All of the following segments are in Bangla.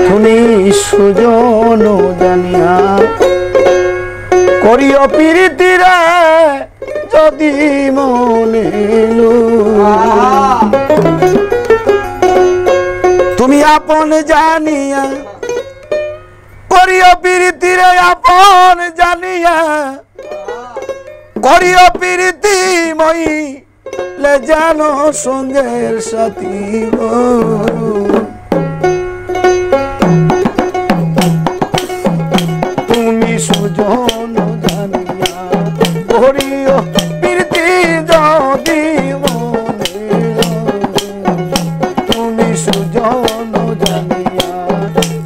তুমি সুজন জানিয়া করিও প্রীতিরে যদি মনে তুমি আপন জানিয়া করিও প্রীতিরে আপন জানিয়া করিও প্রীতি মই লে জানো সঙ্গের সাথী গো তুমি সুজন জানিয়া করিও প্রীতি যদি মনে তুমি সুজন জানিয়া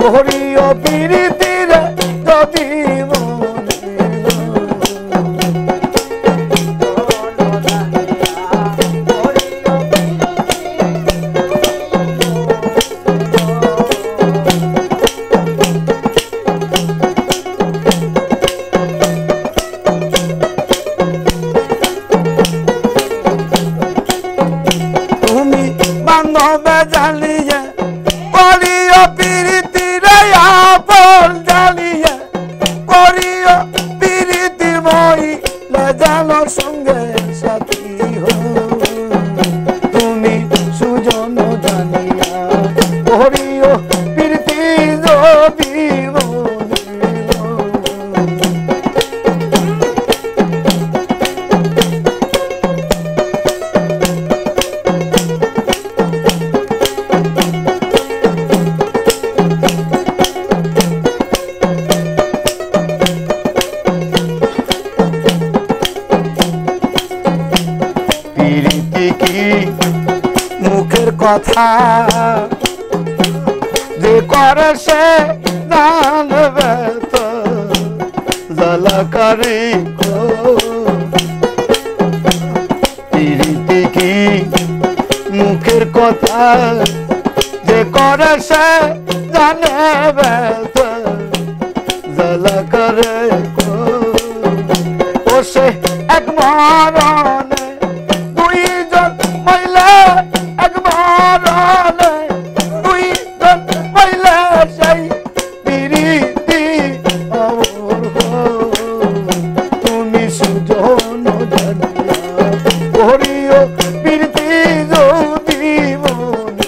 করিও প্রীতির যদি জানিয়ে করিও প্রীতিরে আপন জানিয়ে করিও প্রীতি মইলে জানো সঙ্গের সাথী হো তুমি সুজন জানিয়া করিও প্রীতি যদি মুখের কথা যে করে সে জানবে তো জ্বালা করে প্রীতি কি মুখের কথা যে করে সে জানবে তো জ্বালা করে ও সে এক মরণে দুইজন মহিলা এক মরণে দুইজন মহিলা সেই প্রীতি তুমি সুজন জানিয়া করিও প্রীতি যদি মনে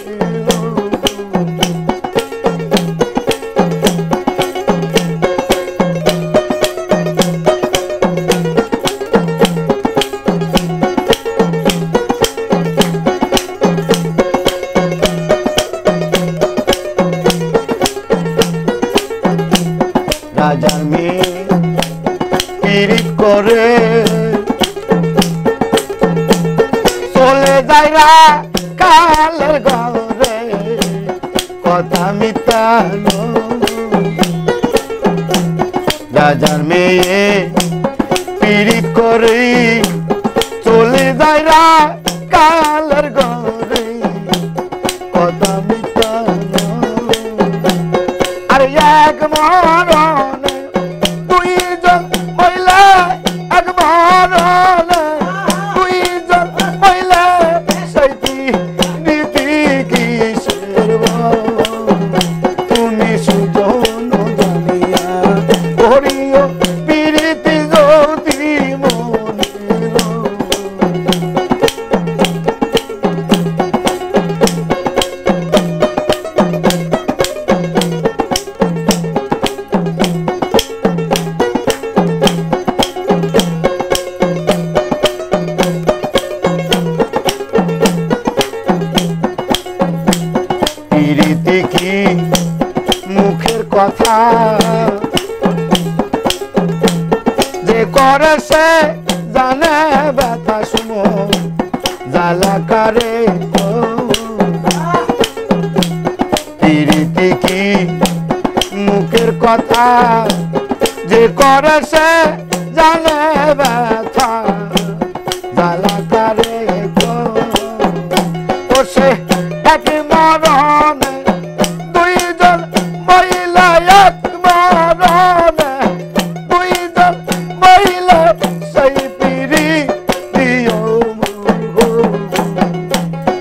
রাজার মেয়ে পীড়িত করে চলে যায় কালের ঘরে কথা মিটানো রাজার মেয়ে পীড়িত করে চলে যায় কালের ঘরে কথা মিটানো আর এক মরণে দুইজন মহিলা এক মরণে দুইজন মহিলা সেই প্রীতি কিসের তুমি সুজন জানিয়া করিও প্রীতি যদি মনে প্রীতি কি মুখের কথা যে করে সে জানে ব্যথা শুনো জ্বালা করে প্রীতি কি মুখের কথা যে করে সে জানে ব্যথা জ্বালা করে ও সে এক মরণে দুইজন মহিলা এক মরণে দুইজন মহিলা সেই প্রীতি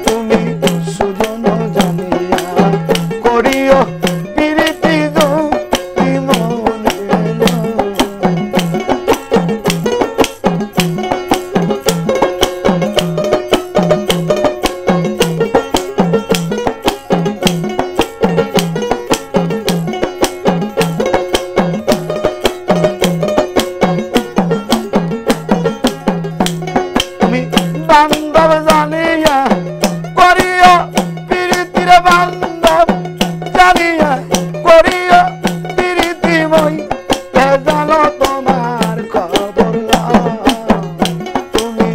তুমি সুজন জানিয়া করিও জানিয়া করিও প্রীতিময় জানো তোমার খবর তুমি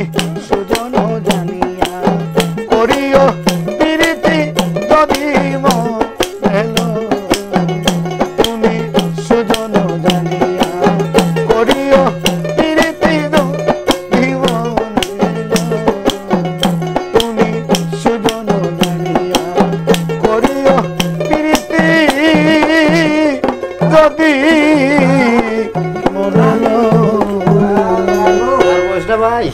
সুজন জানিয়া করিও প্রীতি যদি মেলো তুমি সুজন জানিয়া করিও প্রীতি যদি তুমি সুজন জানিয়া করিও প্রীতি যদি মনে ভাই